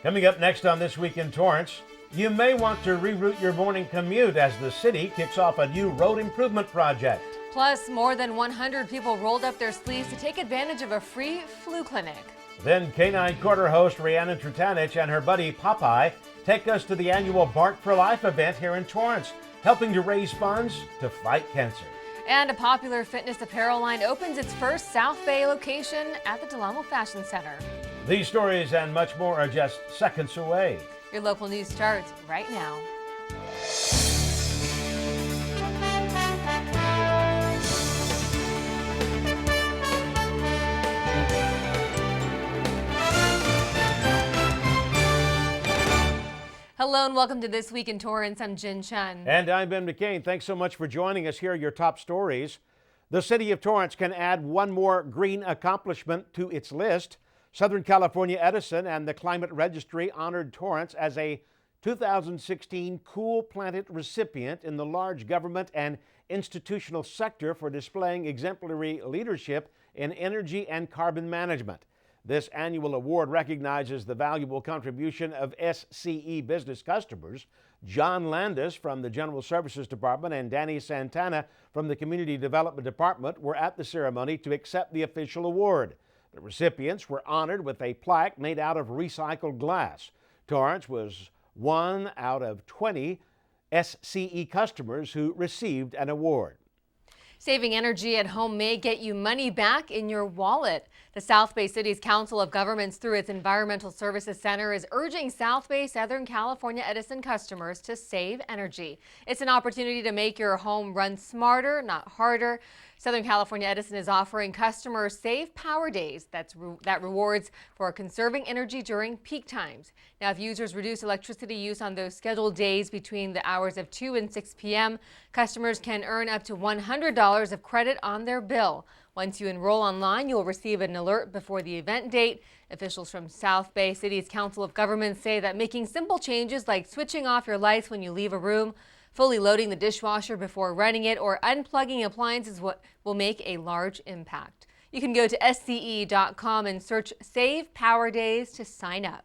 Coming up next on This Week in Torrance, you may want to reroute your morning commute as the city kicks off a new road improvement project. Plus, more than 100 people rolled up their sleeves to take advantage of a free flu clinic. Then Canine Quarter host Rhiannon Trutanich and her buddy Popeye take us to the annual Bark for Life event here in Torrance, helping to raise funds to fight cancer. And a popular fitness apparel line opens its first South Bay location at the Del Amo Fashion Center. These stories and much more are just seconds away. Your local news starts right now. Hello and welcome to This Week in Torrance. I'm Chun. And I'm Ben McCain. Thanks so much for joining us. Here are your top stories. The city of Torrance can add one more green accomplishment to its list. Southern California Edison and the Climate Registry honored Torrance as a 2016 Cool Planet recipient in the large government and institutional sector for displaying exemplary leadership in energy and carbon management. This annual award recognizes the valuable contribution of SCE business customers. John Landis from the General Services Department and Danny Santana from the Community Development Department were at the ceremony to accept the official award. The recipients were honored with a plaque made out of recycled glass. Torrance was one out of 20 SCE customers who received an award. Saving energy at home may get you money back in your wallet. The South Bay City's Council of Governments, through its Environmental Services Center, is urging South Bay Southern California Edison customers to save energy. It's an opportunity to make your home run smarter, not harder. Southern California Edison is offering customers Save Power Days. That rewards for conserving energy during peak times. Now, if users reduce electricity use on those scheduled days between the hours of 2 and 6 p.m., customers can earn up to $100 of credit on their bill. Once you enroll online, you'll receive an alert before the event date. Officials from South Bay City's Council of Governments say that making simple changes like switching off your lights when you leave a room, fully loading the dishwasher before running it, or unplugging appliances will make a large impact. You can go to SCE.com and search Save Power Days to sign up.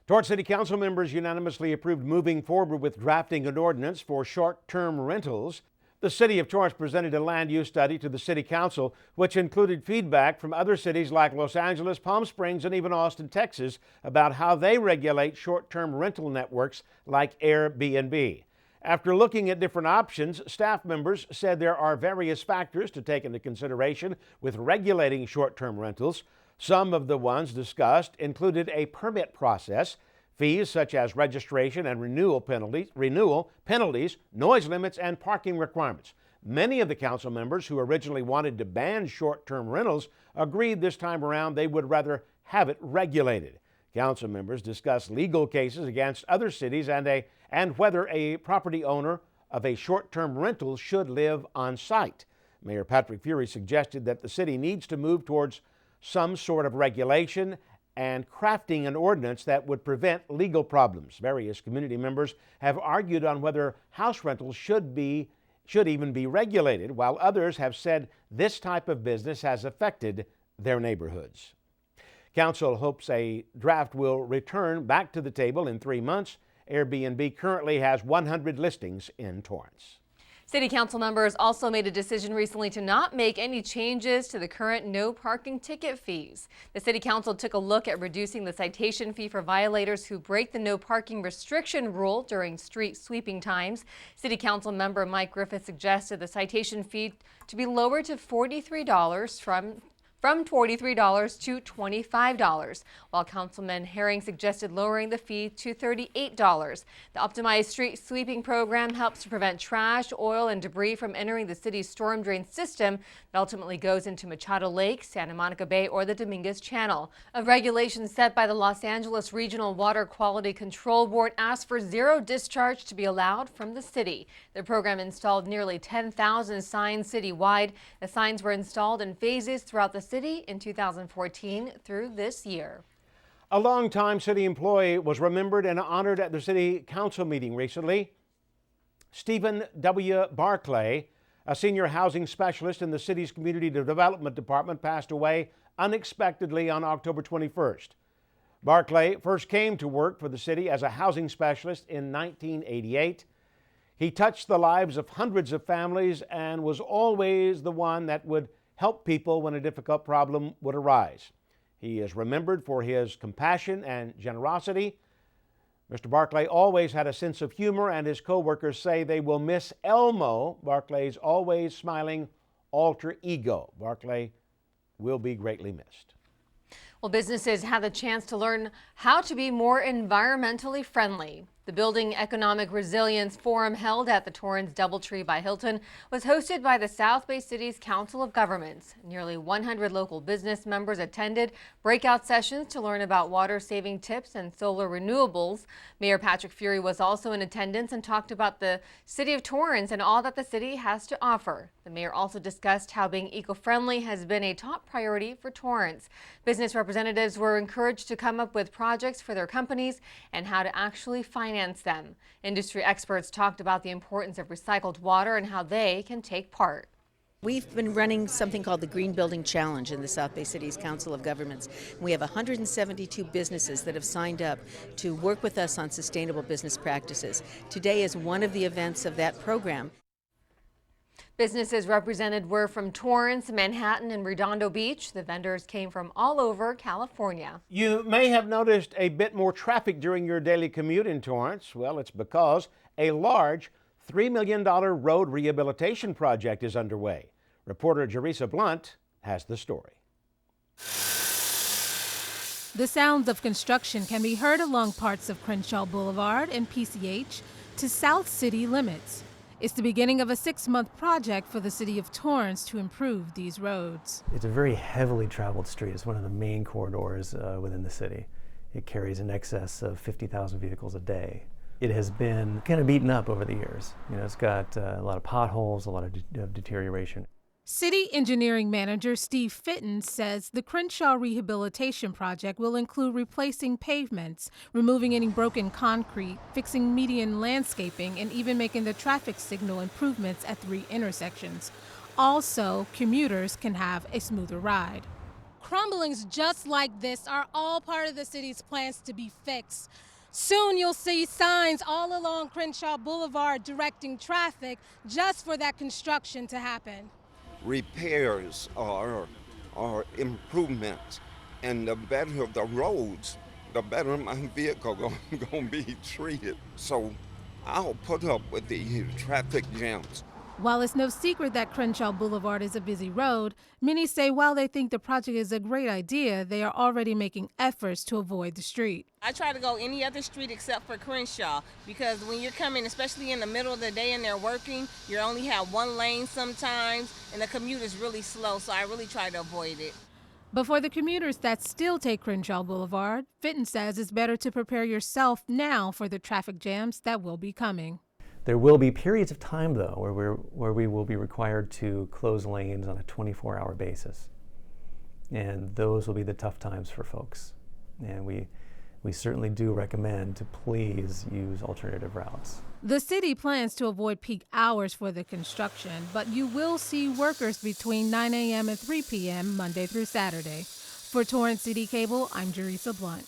Torrance City Council members unanimously approved moving forward with drafting an ordinance for short-term rentals. The City of Torrance presented a land use study to the City Council, which included feedback from other cities like Los Angeles, Palm Springs, and even Austin, Texas, about how they regulate short-term rental networks like Airbnb. After looking at different options, staff members said there are various factors to take into consideration with regulating short-term rentals. Some of the ones discussed included a permit process, fees such as registration and renewal penalties, noise limits, and parking requirements. Many of the council members who originally wanted to ban short-term rentals agreed this time around they would rather have it regulated. Council members discussed legal cases against other cities and whether a property owner of a short-term rental should live on site. Mayor Patrick Fury suggested that the city needs to move towards some sort of regulation and crafting an ordinance that would prevent legal problems. Various community members have argued on whether house rentals should even be regulated, while others have said this type of business has affected their neighborhoods. Council hopes a draft will return back to the table in 3 months. Airbnb currently has 100 listings in Torrance. City Council members also made a decision recently to not make any changes to the current no parking ticket fees. The City Council took a look at reducing the citation fee for violators who break the no parking restriction rule during street sweeping times. City Council member Mike Griffith suggested the citation fee to be lowered to $43 from $43 to $25, while Councilman Herring suggested lowering the fee to $38. The optimized street sweeping program helps to prevent trash, oil, and debris from entering the city's storm drain system that ultimately goes into Machado Lake, Santa Monica Bay, or the Dominguez Channel. A regulation set by the Los Angeles Regional Water Quality Control Board asked for zero discharge to be allowed from the city. The program installed nearly 10,000 signs citywide. The signs were installed in phases throughout the city in 2014 through this year. A longtime city employee was remembered and honored at the city council meeting recently. Stephen W. Barclay, a senior housing specialist in the city's Community Development Department, passed away unexpectedly on October 21st. Barclay first came to work for the city as a housing specialist in 1988. He touched the lives of hundreds of families and was always the one that would help people when a difficult problem would arise. He is remembered for his compassion and generosity. Mr. Barclay always had a sense of humor, and his co-workers say they will miss Elmo, Barclay's always smiling alter ego. Barclay will be greatly missed. Well, businesses had the chance to learn how to be more environmentally friendly. The Building Economic Resilience Forum held at the Torrance Doubletree by Hilton was hosted by the South Bay City's Council of Governments. Nearly 100 local business members attended breakout sessions to learn about water-saving tips and solar renewables. Mayor Patrick Fury was also in attendance and talked about the city of Torrance and all that the city has to offer. The mayor also discussed how being eco-friendly has been a top priority for Torrance. Business representatives were encouraged to come up with projects for their companies and how to actually finance them. Industry experts talked about the importance of recycled water and how they can take part. We've been running something called the Green Building Challenge in the South Bay City's Council of Governments. We have 172 businesses that have signed up to work with us on sustainable business practices. Today is one of the events of that program. Businesses represented were from Torrance, Manhattan, and Redondo Beach. The vendors came from all over California. You may have noticed a bit more traffic during your daily commute in Torrance. Well, it's because a large $3 million road rehabilitation project is underway. Reporter Jerisa Blunt has the story. The sounds of construction can be heard along parts of Crenshaw Boulevard and PCH to South City limits. It's the beginning of a 6-month project for the city of Torrance to improve these roads. It's a very heavily traveled street. It's one of the main corridors within the city. It carries in excess of 50,000 vehicles a day. It has been kind of beaten up over the years. You know, it's got a lot of potholes, a lot of deterioration. City Engineering Manager Steve Fitton says the Crenshaw Rehabilitation Project will include replacing pavements, removing any broken concrete, fixing median landscaping, and even making the traffic signal improvements at 3 intersections. Also, commuters can have a smoother ride. Crumblings just like this are all part of the city's plans to be fixed. Soon you'll see signs all along Crenshaw Boulevard directing traffic just for that construction to happen. Repairs are improvements, and the better the roads, the better my vehicle going to be treated. So I'll put up with the traffic jams. While it's no secret that Crenshaw Boulevard is a busy road, many say while they think the project is a great idea, they are already making efforts to avoid the street. I try to go any other street except for Crenshaw, because when you're coming, especially in the middle of the day and they're working, you only have one lane sometimes, and the commute is really slow, so I really try to avoid it. But for the commuters that still take Crenshaw Boulevard, Fitton says it's better to prepare yourself now for the traffic jams that will be coming. There will be periods of time, though, where we will be required to close lanes on a 24-hour basis. And those will be the tough times for folks. And we certainly do recommend to please use alternative routes. The city plans to avoid peak hours for the construction, but you will see workers between 9 a.m. and 3 p.m. Monday through Saturday. For Torrance CitiCABLE, I'm Jerisa Blunt.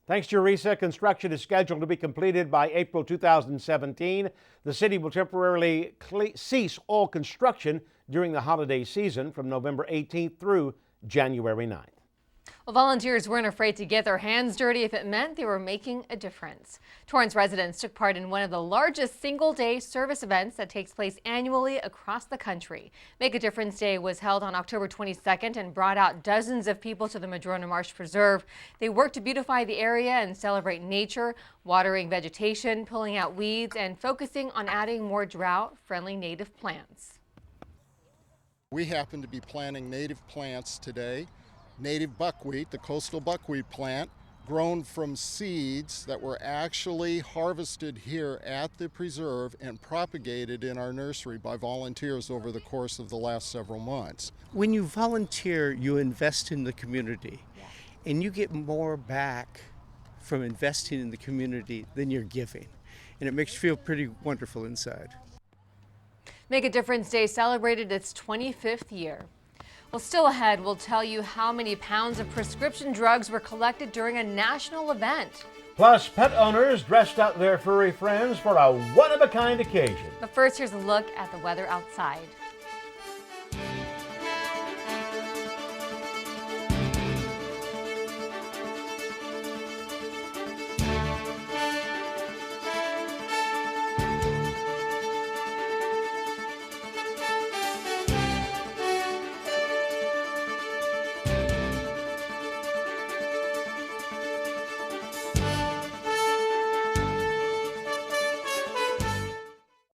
Thanks, Jerisa. Construction is scheduled to be completed by April 2017. The city will temporarily cease all construction during the holiday season from November 18th through January 9th. Well, volunteers weren't afraid to get their hands dirty if it meant they were making a difference. Torrance residents took part in one of the largest single-day service events that takes place annually across the country. Make a Difference Day was held on October 22nd and brought out dozens of people to the Madrona Marsh Preserve. They worked to beautify the area and celebrate nature, watering vegetation, pulling out weeds, and focusing on adding more drought-friendly native plants. We happen to be planting native plants today. Native buckwheat, the coastal buckwheat plant, grown from seeds that were actually harvested here at the preserve and propagated in our nursery by volunteers over the course of the last several months. When you volunteer, you invest in the community, and you get more back from investing in the community than you're giving, and it makes you feel pretty wonderful inside. Make a Difference Day celebrated its 25th year. Well, still ahead, we'll tell you how many pounds of prescription drugs were collected during a national event. Plus, pet owners dressed out their furry friends for a one-of-a-kind occasion. But first, here's a look at the weather outside.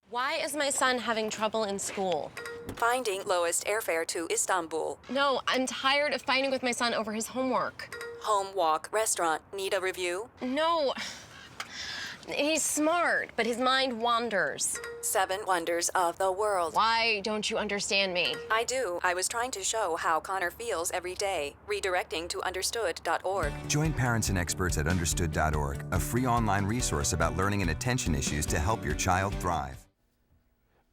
Why is my son having trouble in school? Finding lowest airfare to Istanbul. No, I'm tired of fighting with my son over his homework. Home, walk, restaurant. Need a review? No. He's smart, but his mind wanders. 7 wonders of the world. Why don't you understand me? I do. I was trying to show how Connor feels every day. Redirecting to understood.org. Join parents and experts at understood.org, a free online resource about learning and attention issues to help your child thrive.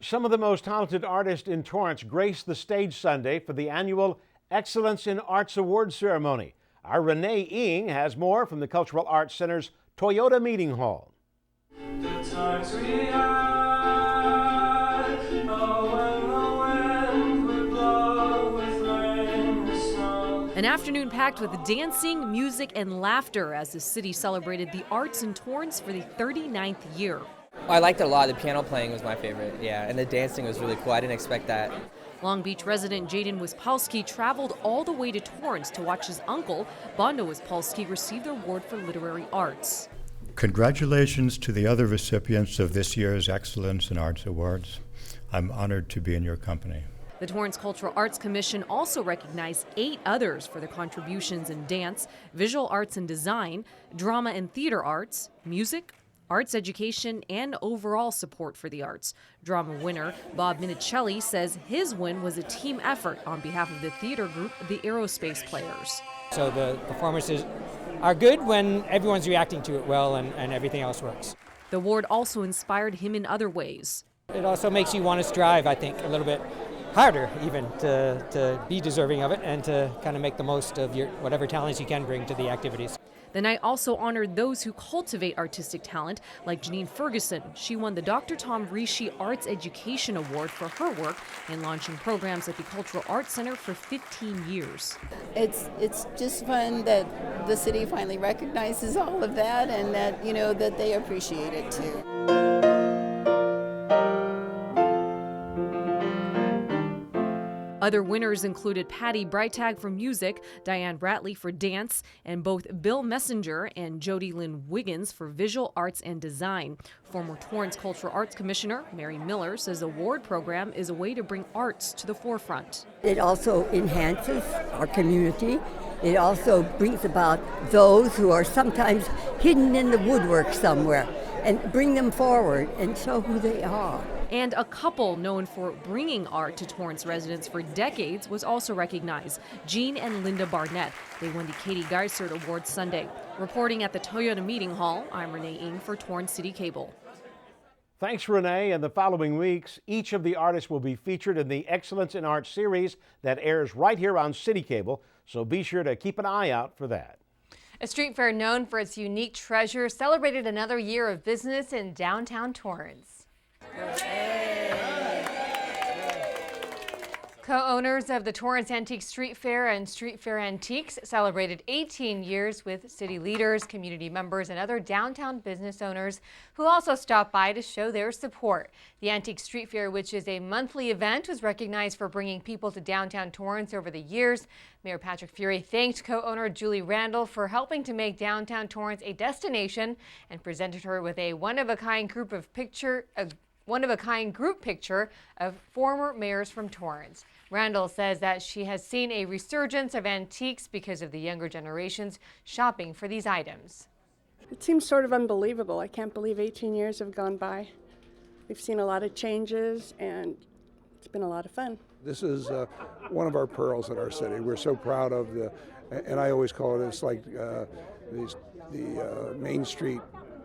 Some of the most talented artists in Torrance graced the stage Sunday for the annual Excellence in Arts Awards ceremony. Our Renee Ng has more from the Cultural Arts Center's Toyota Meeting Hall. An afternoon packed with dancing, music, and laughter as the city celebrated the arts in Torrance for the 39th year. I liked it a lot. The piano playing was my favorite, yeah, and the dancing was really cool. I didn't expect that. Long Beach resident Jaden Wispolsky traveled all the way to Torrance to watch his uncle, Bondo Wispolsky, receive the award for literary arts. Congratulations to the other recipients of this year's Excellence in Arts Awards. I'm honored to be in your company. The Torrance Cultural Arts Commission also recognized 8 others for their contributions in dance, visual arts and design, drama and theater arts, music, arts education, and overall support for the arts. Drama winner Bob Minicelli says his win was a team effort on behalf of the theater group, the Aerospace Players. So the performances are good when everyone's reacting to it well and everything else works. The award also inspired him in other ways. It also makes you want to strive, I think, a little bit harder even to be deserving of it and to kind of make the most of your whatever talents you can bring to the activities. The night also honored those who cultivate artistic talent, like Janine Ferguson. She won the Dr. Tom Rishi Arts Education Award for her work in launching programs at the Cultural Arts Center for 15 years. It's just fun that the city finally recognizes all of that and that, that they appreciate it too. Other winners included Patty Breitag for music, Diane Bratley for dance, and both Bill Messenger and Jody Lynn Wiggins for visual arts and design. Former Torrance Cultural Arts Commissioner Mary Miller says the award program is a way to bring arts to the forefront. It also enhances our community. It also brings about those who are sometimes hidden in the woodwork somewhere and bring them forward and show who they are. And a couple known for bringing art to Torrance residents for decades was also recognized, Jean and Linda Barnett. They won the Katie Geisert Award Sunday. Reporting at the Toyota Meeting Hall, I'm Renee Ng for Torrance CitiCABLE. Thanks, Renee. In the following weeks, each of the artists will be featured in the Excellence in Arts series that airs right here on CitiCABLE, so be sure to keep an eye out for that. A street fair known for its unique treasures celebrated another year of business in downtown Torrance. Co-owners of the Torrance Antique Street Fair and Street Fair Antiques celebrated 18 years with city leaders, community members, and other downtown business owners who also stopped by to show their support. The Antique Street Fair, which is a monthly event, was recognized for bringing people to downtown Torrance over the years. Mayor Patrick Fury thanked co-owner Julie Randall for helping to make downtown Torrance a destination and presented her with a one-of-a-kind group picture of former mayors from Torrance. Randall says that she has seen a resurgence of antiques because of the younger generations shopping for these items. It seems sort of unbelievable. I can't believe 18 years have gone by. We've seen a lot of changes and it's been a lot of fun. This is one of our pearls in our city. We're so proud of and I always call it, it's like the Main Street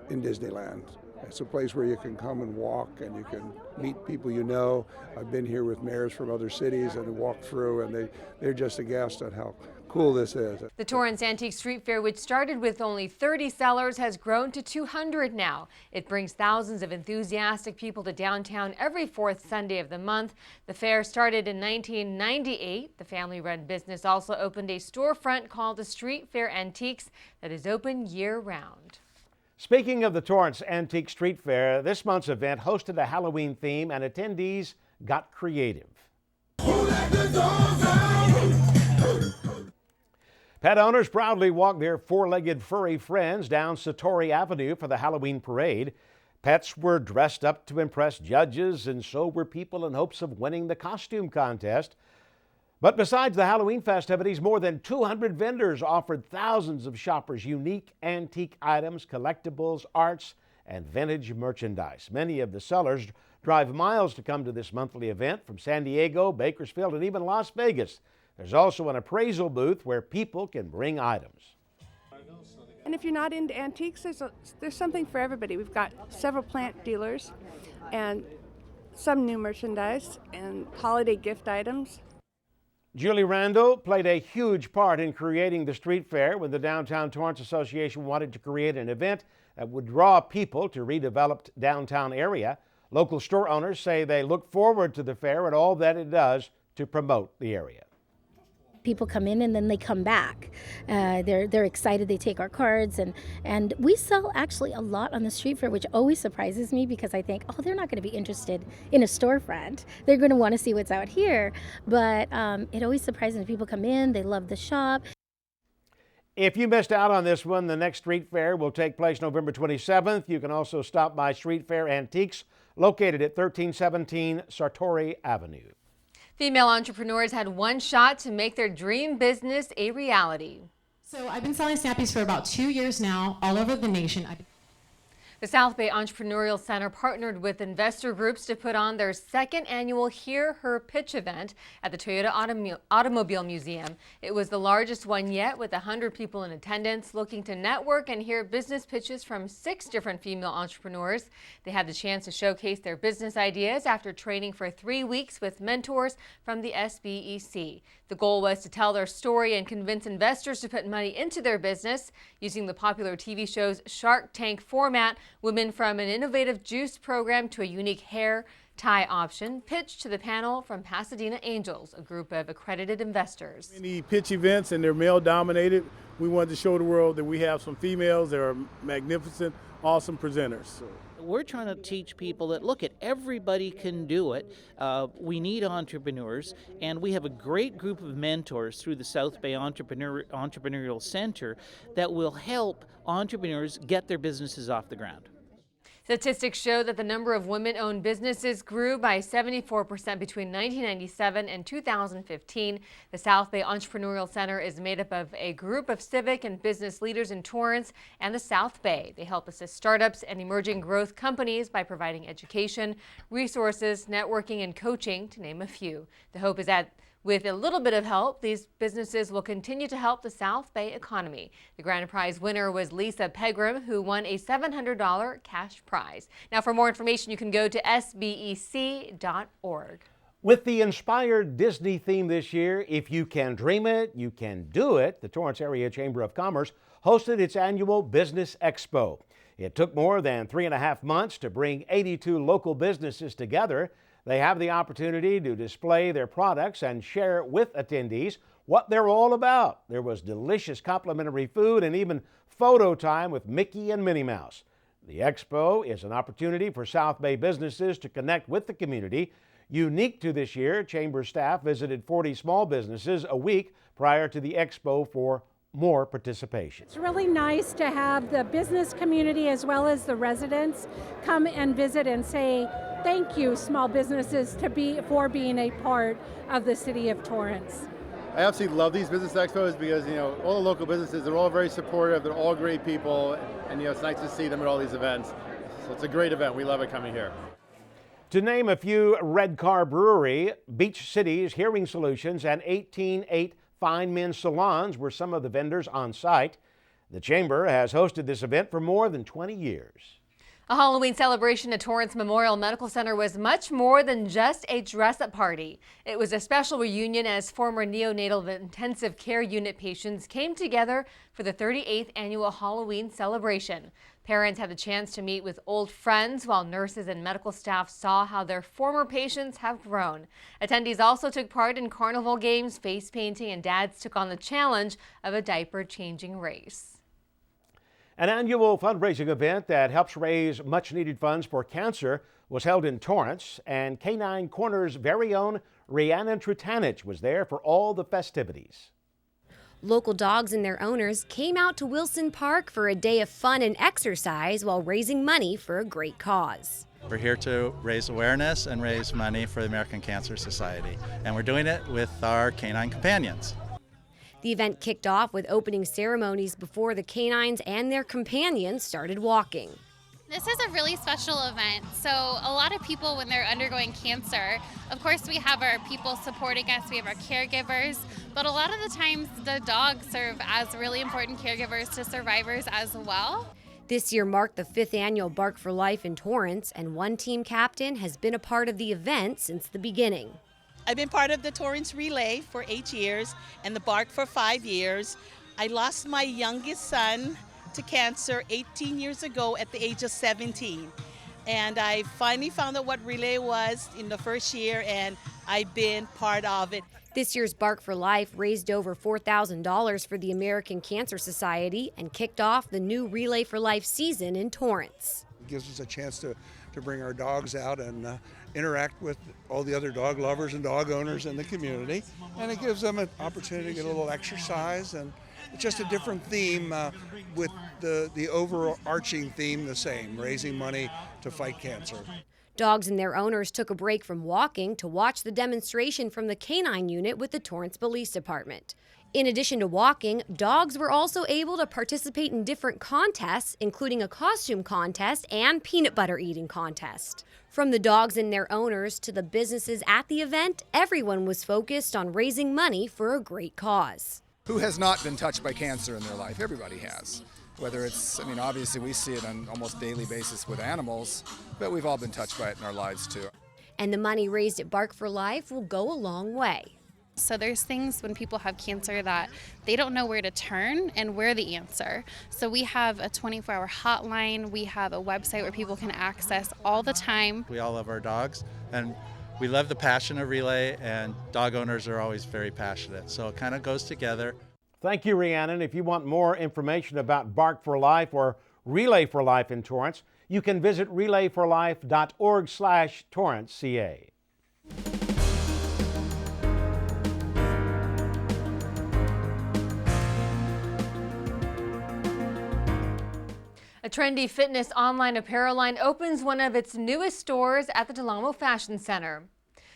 in Disneyland. It's a place where you can come and walk and you can meet people you know. I've been here with mayors from other cities and walked through, and they're just aghast at how cool this is. The Torrance Antique Street Fair, which started with only 30 sellers, has grown to 200 now. It brings thousands of enthusiastic people to downtown every fourth Sunday of the month. The fair started in 1998. The family-run business also opened a storefront called the Street Fair Antiques that is open year-round. Speaking of the Torrance Antique Street Fair, this month's event hosted a Halloween theme and attendees got creative. Pet owners proudly walked their four-legged furry friends down Satori Avenue for the Halloween parade. Pets were dressed up to impress judges, and so were people in hopes of winning the costume contest. But besides the Halloween festivities, more than 200 vendors offered thousands of shoppers unique antique items, collectibles, arts, and vintage merchandise. Many of the sellers drive miles to come to this monthly event from San Diego, Bakersfield, and even Las Vegas. There's also an appraisal booth where people can bring items. And if you're not into antiques, there's something for everybody. We've got several plant dealers and some new merchandise and holiday gift items. Julie Randall played a huge part in creating the street fair when the Downtown Torrance Association wanted to create an event that would draw people to redeveloped downtown area. Local store owners say they look forward to the fair and all that it does to promote the area. People come in and then they come back. They're excited. They take our cards, and we sell actually a lot on the street fair, which always surprises me because I think, oh, they're not going to be interested in a storefront. They're going to want to see what's out here. But it always surprises me. People come in, they love the shop. If you missed out on this one, the next street fair will take place November 27th. You can also stop by Street Fair Antiques, located at 1317 Satori Avenue. Female entrepreneurs had one shot to make their dream business a reality. So I've been selling Snappies for about 2 years now, all over the nation. The South Bay Entrepreneurial Center partnered with investor groups to put on their second annual Hear Her Pitch event at the Toyota Automobile Museum. It was the largest one yet, with 100 people in attendance looking to network and hear business pitches from 6 different female entrepreneurs. They had the chance to showcase their business ideas after training for 3 weeks with mentors from the SBEC. The goal was to tell their story and convince investors to put money into their business. Using the popular TV show's Shark Tank format, women from an innovative juice program to a unique hair tie option pitched to the panel from Pasadena Angels, a group of accredited investors. Many pitch events, and they're male dominated. We wanted to show the world that we have some females that are magnificent, awesome presenters. We're trying to teach people that, look, everybody can do it. We need entrepreneurs, and we have a great group of mentors through the South Bay Entrepreneurial Center that will help entrepreneurs get their businesses off the ground. Statistics show that the number of women-owned businesses grew by 74% between 1997 and 2015. The South Bay Entrepreneurial Center is made up of a group of civic and business leaders in Torrance and the South Bay. They help assist startups and emerging growth companies by providing education, resources, networking, and coaching, to name a few. The hope is that with a little bit of help, these businesses will continue to help the South Bay economy. The grand prize winner was Lisa Pegram, who won a $700 cash prize. Now, for more information, you can go to sbec.org. With the inspired Disney theme this year, If You Can Dream It, You Can Do It, the Torrance Area Chamber of Commerce hosted its annual Business Expo. It took more than 3.5 months to bring 82 local businesses together. They have the opportunity to display their products and share with attendees what they're all about. There was delicious complimentary food and even photo time with Mickey and Minnie Mouse. The expo is an opportunity for South Bay businesses to connect with the community. Unique to this year, Chamber staff visited 40 small businesses a week prior to the expo for more participation. It's really nice to have the business community as well as the residents come and visit and say thank you, small businesses, for being a part of the city of Torrance. I absolutely love these business expos because, all the local businesses, they're all very supportive, they're all great people, and, it's nice to see them at all these events. So it's a great event. We love it coming here. To name a few, Red Car Brewery, Beach Cities Hearing Solutions, and 188 Fine Men's Salons were some of the vendors on site. The Chamber has hosted this event for more than 20 years. A Halloween celebration at Torrance Memorial Medical Center was much more than just a dress-up party. It was a special reunion as former neonatal intensive care unit patients came together for the 38th annual Halloween celebration. Parents had the chance to meet with old friends while nurses and medical staff saw how their former patients have grown. Attendees also took part in carnival games, face painting, and dads took on the challenge of a diaper-changing race. An annual fundraising event that helps raise much-needed funds for cancer was held in Torrance, and Canine Corner's very own Rhiannon Trutanich was there for all the festivities. Local dogs and their owners came out to Wilson Park for a day of fun and exercise while raising money for a great cause. We're here to raise awareness and raise money for the American Cancer Society, and we're doing it with our canine companions. The event kicked off with opening ceremonies before the canines and their companions started walking. This is a really special event. So a lot of people, when they're undergoing cancer, of course we have our people supporting us, we have our caregivers, but a lot of the times the dogs serve as really important caregivers to survivors as well. This year marked the 5th annual Bark for Life in Torrance, and one team captain has been a part of the event since the beginning. I've been part of the Torrance Relay for 8 years and the Bark for 5 years. I lost my youngest son to cancer 18 years ago at the age of 17. And I finally found out what Relay was in the first year, and I've been part of it. This year's Bark for Life raised over $4,000 for the American Cancer Society and kicked off the new Relay for Life season in Torrance. It gives us a chance to bring our dogs out and interact with all the other dog lovers and dog owners in the community, and it gives them an opportunity to get a little exercise, and it's just a different theme with the overarching theme the same, raising money to fight cancer. Dogs and their owners took a break from walking to watch the demonstration from the canine unit with the Torrance Police Department. In addition to walking, dogs were also able to participate in different contests, including a costume contest and peanut butter eating contest. From the dogs and their owners to the businesses at the event, everyone was focused on raising money for a great cause. Who has not been touched by cancer in their life? Everybody has. Whether it's, obviously we see it on almost daily basis with animals, but we've all been touched by it in our lives too. And the money raised at Bark for Life will go a long way. So there's things when people have cancer that they don't know where to turn, and we're the answer. So we have a 24-hour hotline, we have a website where people can access all the time. We all love our dogs, and we love the passion of Relay, and dog owners are always very passionate, so it kind of goes together. Thank you, Rhiannon. If you want more information about Bark for Life or Relay for Life in Torrance, you can visit relayforlife.org/TorranceCA. A trendy fitness online apparel line opens one of its newest stores at the Del Amo Fashion Center.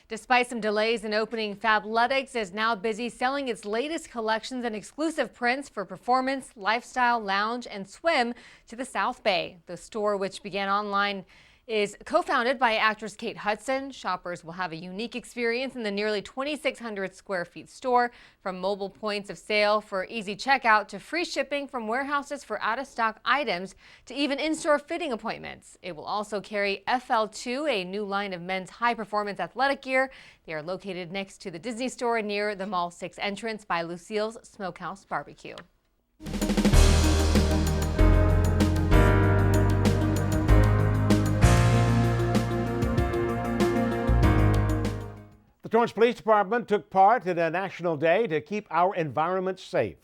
Despite some delays in opening, Fabletics is now busy selling its latest collections and exclusive prints for performance, lifestyle, lounge, and swim to the South Bay. The store, which began online, is co-founded by actress Kate Hudson. Shoppers will have a unique experience in the nearly 2,600 square feet store, from mobile points of sale for easy checkout to free shipping from warehouses for out-of-stock items to even in-store fitting appointments. It will also carry FL2, a new line of men's high-performance athletic gear. They are located next to the Disney store near the Mall 6 entrance by Lucille's Smokehouse Barbecue. The Torrance Police Department took part in a national day to keep our environment safe.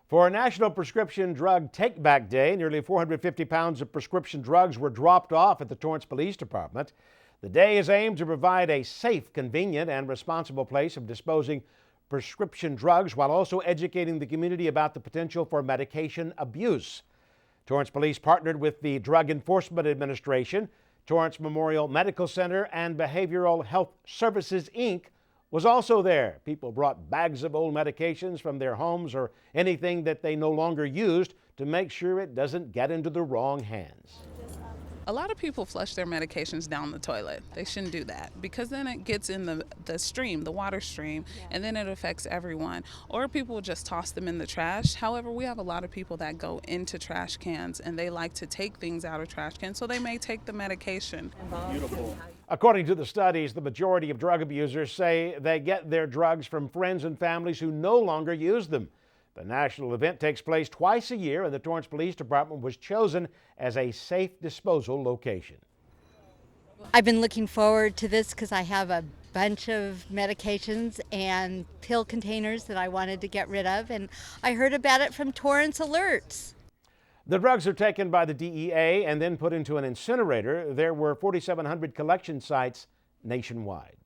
For National Prescription Drug Take-Back Day, nearly 450 pounds of prescription drugs were dropped off at the Torrance Police Department. The day is aimed to provide a safe, convenient, and responsible place of disposing prescription drugs while also educating the community about the potential for medication abuse. Torrance Police partnered with the Drug Enforcement Administration. Torrance Memorial Medical Center and Behavioral Health Services, Inc. was also there. People brought bags of old medications from their homes or anything that they no longer used to make sure it doesn't get into the wrong hands. A lot of people flush their medications down the toilet. They shouldn't do that because then it gets in the stream, the water stream, and then it affects everyone. Or people will just toss them in the trash. However, we have a lot of people that go into trash cans and they like to take things out of trash cans, so they may take the medication. Beautiful. According to the studies, the majority of drug abusers say they get their drugs from friends and families who no longer use them. The national event takes place twice a year, and the Torrance Police Department was chosen as a safe disposal location. I've been looking forward to this because I have a bunch of medications and pill containers that I wanted to get rid of, and I heard about it from Torrance Alerts. The drugs are taken by the DEA and then put into an incinerator. There were 4,700 collection sites nationwide.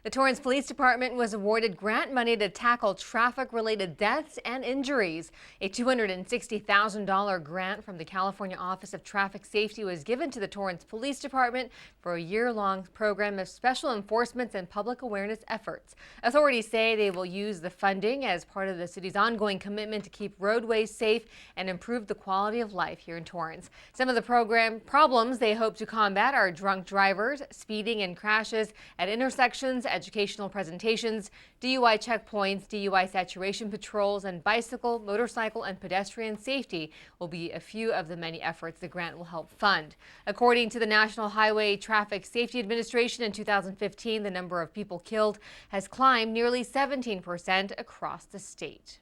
The Torrance Police Department was awarded grant money to tackle traffic-related deaths and injuries. A $260,000 grant from the California Office of Traffic Safety was given to the Torrance Police Department for a year-long program of special enforcement and public awareness efforts. Authorities say they will use the funding as part of the city's ongoing commitment to keep roadways safe and improve the quality of life here in Torrance. Some of the program problems they hope to combat are drunk drivers, speeding and crashes at intersections, educational presentations, DUI checkpoints, DUI saturation patrols, and bicycle, motorcycle, and pedestrian safety will be a few of the many efforts the grant will help fund. According to the National Highway Traffic Safety Administration, in 2015, the number of people killed has climbed nearly 17% across the state.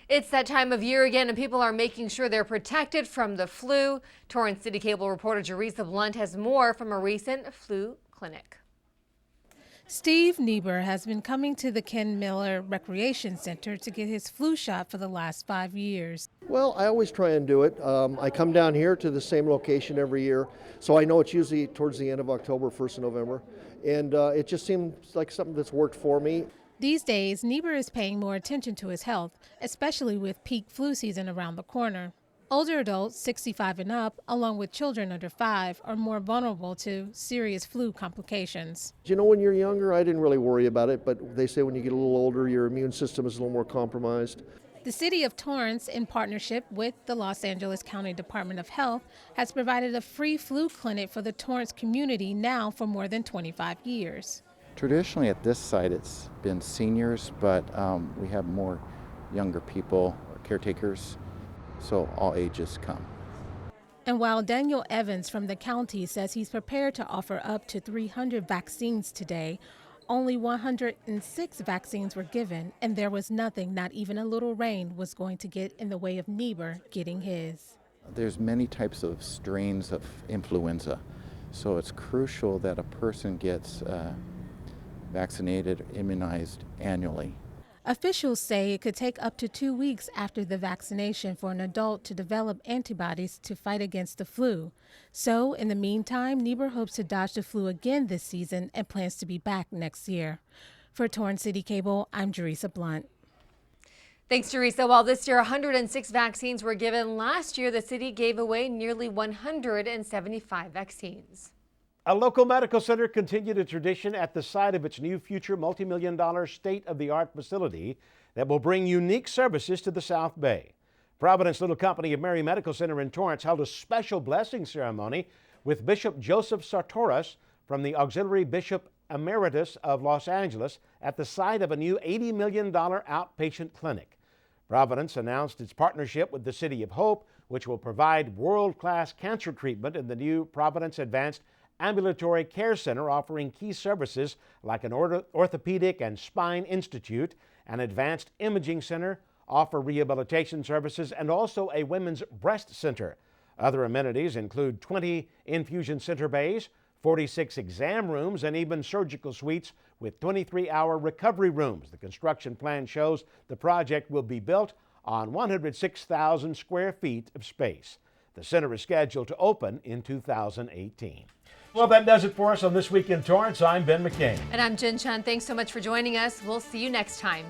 It's that time of year again, and people are making sure they're protected from the flu. Torrance CitiCABLE reporter Jerisa Blunt has more from a recent flu clinic. Steve Niebuhr has been coming to the Ken Miller Recreation Center to get his flu shot for the last 5 years. Well, I always try and do it. I come down here to the same location every year, so I know it's usually towards the end of October, 1st of November, and it just seems like something that's worked for me. These days, Niebuhr is paying more attention to his health, especially with peak flu season around the corner. Older adults, 65 and up, along with children under 5, are more vulnerable to serious flu complications. You know, when you're younger, I didn't really worry about it, but they say when you get a little older, your immune system is a little more compromised. The City of Torrance, in partnership with the Los Angeles County Department of Health, has provided a free flu clinic for the Torrance community now for more than 25 years. Traditionally at this site it's been seniors, but we have more younger people, caretakers, so all ages come. And while Daniel Evans from the county says he's prepared to offer up to 300 vaccines today, only 106 vaccines were given, and there was nothing, not even a little rain, was going to get in the way of Niebuhr getting his. There's many types of strains of influenza, so it's crucial that a person gets vaccinated, immunized annually. Officials say it could take up to 2 weeks after the vaccination for an adult to develop antibodies to fight against the flu. So, in the meantime, Niebuhr hopes to dodge the flu again this season and plans to be back next year. For Torrance CitiCABLE, I'm Jerisa Blunt. Thanks, Jerisa. While this year 106 vaccines were given, last year the city gave away nearly 175 vaccines. A local medical center continued a tradition at the site of its new future multi-million-dollar state-of-the-art facility that will bring unique services to the South Bay. Providence Little Company of Mary Medical Center in Torrance held a special blessing ceremony with Bishop Joseph Sartoris from the Auxiliary Bishop Emeritus of Los Angeles at the site of a new $80 million outpatient clinic. Providence announced its partnership with the City of Hope, which will provide world-class cancer treatment in the new Providence Advanced Ambulatory Care Center, offering key services like an orthopedic and spine institute, an advanced imaging center, offer rehabilitation services, and also a women's breast center. Other amenities include 20 infusion center bays, 46 exam rooms, and even surgical suites with 23-hour recovery rooms. The construction plan shows the project will be built on 106,000 square feet of space. The center is scheduled to open in 2018. Well, that does it for us on This Week in Torrance. I'm Ben McCain. And I'm Chun. Thanks so much for joining us. We'll see you next time.